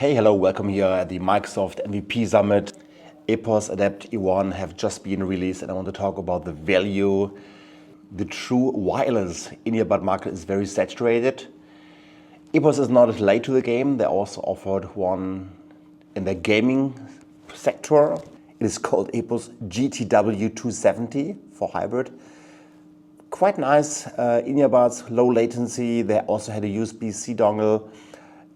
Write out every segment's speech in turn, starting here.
Hey, hello, welcome here at the Microsoft MVP Summit. EPOS Adapt E1 have just been released, and I want to talk about the value. The true wireless in-earbud market is very saturated. EPOS is not late to the game. They also offered one in the gaming sector. It is called EPOS GTW270 for hybrid. Quite nice in-earbuds, low latency. They also had a USB-C dongle.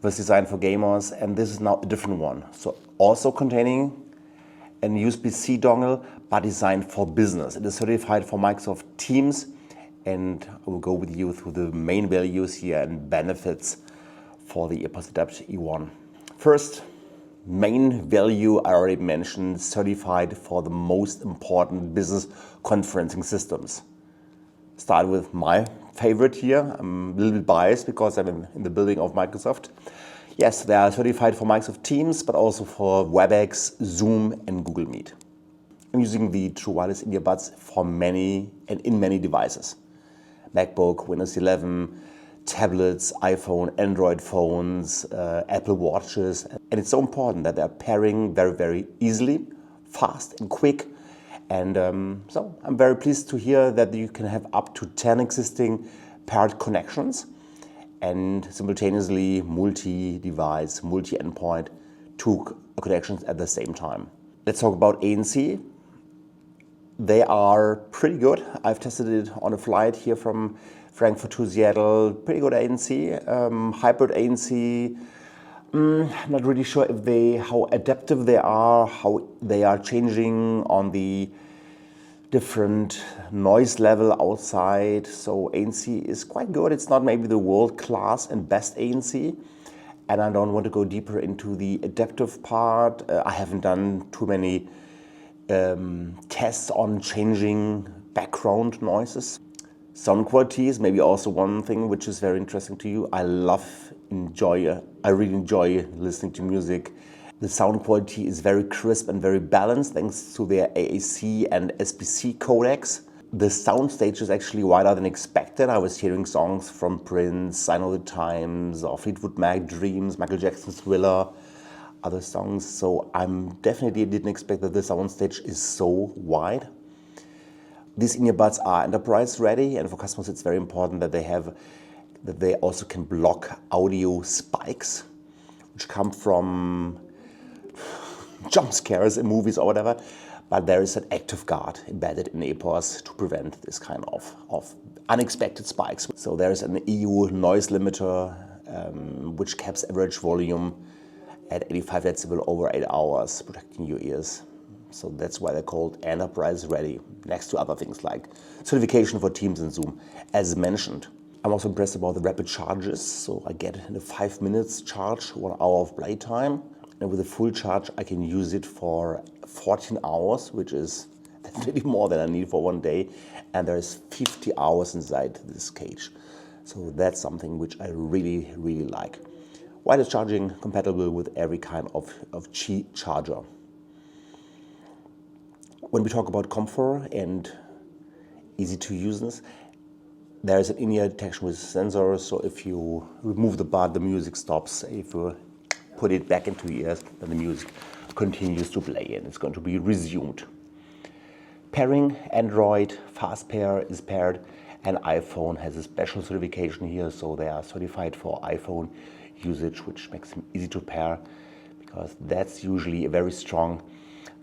Was designed for gamers, and this is now a different one. So also containing a USB-C dongle, but designed for business. It is certified for Microsoft Teams, and I will go with you through the main values here and benefits for the EPOS Adapt E1. First, main value I already mentioned, certified for the most important business conferencing systems. Start with my favorite here. I'm a little bit biased because I'm in the building of Microsoft. Yes, they are certified for Microsoft Teams, but also for WebEx, Zoom, and Google Meet. I'm using the True Wireless in-earbuds for many and in many devices. MacBook, Windows 11, tablets, iPhone, Android phones, Apple Watches. And it's so important that they're pairing very, very easily, fast and quick. And so I'm very pleased to hear that you can have up to 10 existing paired connections and simultaneously multi-device, multi-endpoint, two connections at the same time. Let's talk about ANC. They are pretty good. I've tested it on a flight here from Frankfurt to Seattle. Pretty good ANC, hybrid ANC. I'm not really sure if how adaptive they are, how they are changing on the different noise level outside. So ANC is quite good. It's not maybe the world class and best ANC. And I don't want to go deeper into the adaptive part. I haven't done too many tests on changing background noises. Sound quality is maybe also one thing which is very interesting to you. I really enjoy listening to music. The sound quality is very crisp and very balanced thanks to their AAC and SBC codecs. The sound stage is actually wider than expected. I was hearing songs from Prince, Sign of the Times, or Fleetwood Mac, Dreams, Michael Jackson's Thriller, other songs. So I'm definitely didn't expect that the sound stage is so wide. These in-earbuds are enterprise ready, and for customers it's very important that they also can block audio spikes, which come from jump scares in movies or whatever. But there is an active guard embedded in EPOS to prevent this kind of unexpected spikes. So there is an EU noise limiter, which caps average volume at 85 decibel over 8 hours, protecting your ears. So that's why they're called enterprise ready, next to other things like certification for Teams and Zoom, as mentioned. I'm also impressed about the rapid charges. So I get in a 5 minutes charge, 1 hour of playtime. And with a full charge, I can use it for 14 hours, which is definitely more than I need for one day. And there's 50 hours inside this cage. So that's something which I really, really like. Wireless charging compatible with every kind of Qi charger. When we talk about comfort and easy to useness, there is an in-ear detection with sensors. So if you remove the bud, the music stops. If you put it back into your ears, then the music continues to play and it's going to be resumed. Pairing, Android, fast pair is paired, and iPhone has a special certification here. So they are certified for iPhone usage, which makes them easy to pair, because that's usually a very strong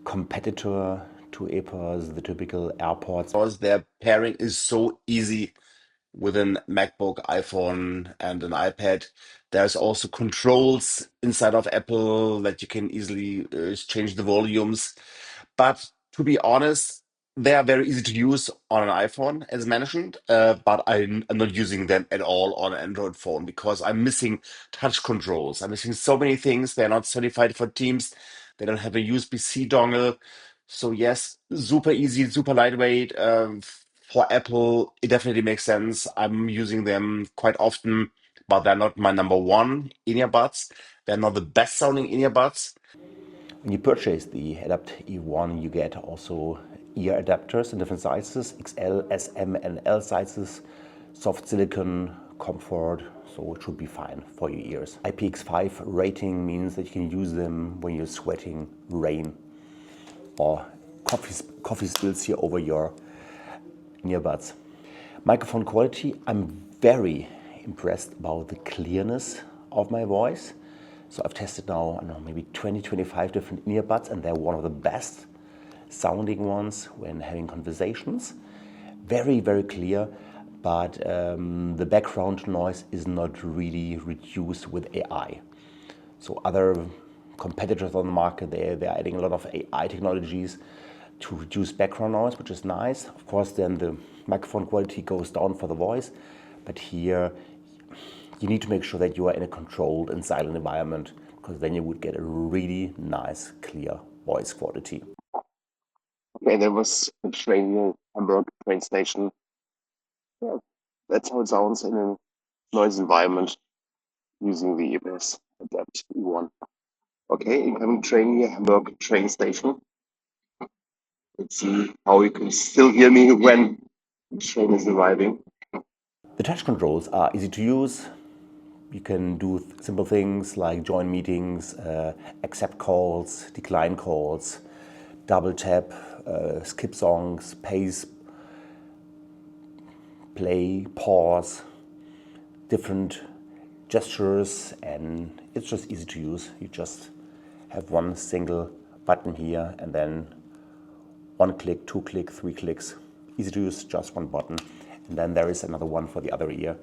competitor to EPOS, the typical AirPods. Because their pairing is so easy with an MacBook, iPhone, and an iPad. There's also controls inside of Apple that you can easily change the volumes. But to be honest, they are very easy to use on an iPhone, as mentioned, but I'm not using them at all on an Android phone because I'm missing touch controls. I'm missing so many things. They're not certified for Teams. They don't have a USB-C dongle. So yes, super easy, super lightweight. For Apple, it definitely makes sense. I'm using them quite often, but they're not my number one in-earbuds. They're not the best sounding in-earbuds. When you purchase the Adapt E1, you get also ear adapters in different sizes, XL, SM, and L sizes, soft silicone, comfort, so it should be fine for your ears. IPX5 rating means that you can use them when you're sweating rain or coffee spills here over your earbuds. Microphone quality, I'm very impressed about the clearness of my voice. So I've tested now, I don't know, maybe 20-25 different earbuds, and they're one of the best sounding ones when having conversations. Very, very clear, but the background noise is not really reduced with AI. So other competitors on the market, they're adding a lot of AI technologies to reduce background noise, which is nice. Of course, then the microphone quality goes down for the voice, but here you need to make sure that you are in a controlled and silent environment, because then you would get a really nice, clear voice quality. Okay, there was a train in Hamburg train station. Yeah, that's how it sounds in a noise environment using the EPOS Adapt E1. Okay, incoming train near Hamburg train station. Let's see how you can still hear me when the train is arriving. The touch controls are easy to use. You can do simple things like join meetings, accept calls, decline calls, double tap, skip songs, pace, play, pause, different gestures, and it's just easy to use. You just have one single button here and then one click, two click, three clicks. Easy to use, just one button. And then there is another one for the other ear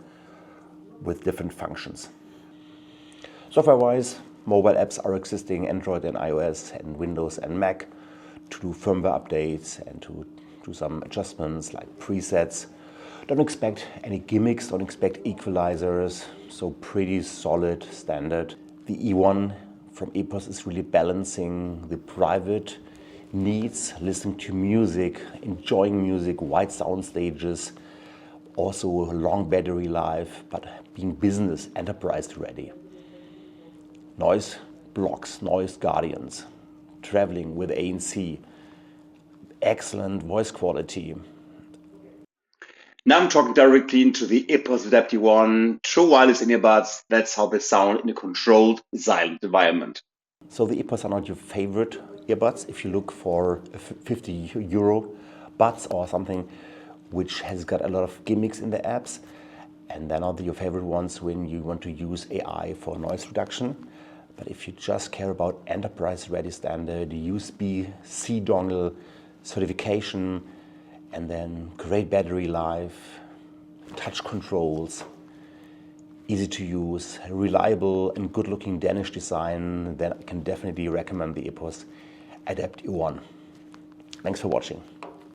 with different functions. Software-wise, mobile apps are existing, Android and iOS and Windows and Mac, to do firmware updates and to do some adjustments like presets. Don't expect any gimmicks, don't expect equalizers, so pretty solid standard. The E1 from EPOS is really balancing the private needs, listening to music, enjoying music, wide sound stages, also long battery life, but being business enterprise ready. Noise blocks, noise guardians, traveling with ANC, excellent voice quality. Now I'm talking directly into the EPOS Adapt E1 true wireless earbuds. That's how they sound in a controlled, silent environment. So the EPOS are not your favorite earbuds if you look for €50 buds or something which has got a lot of gimmicks in the apps, and they're not your favorite ones when you want to use AI for noise reduction. But if you just care about enterprise ready standard, USB-C dongle certification, and then great battery life, touch controls, easy to use, reliable and good looking Danish design, then I can definitely recommend the EPOS Adapt E1. Thanks for watching.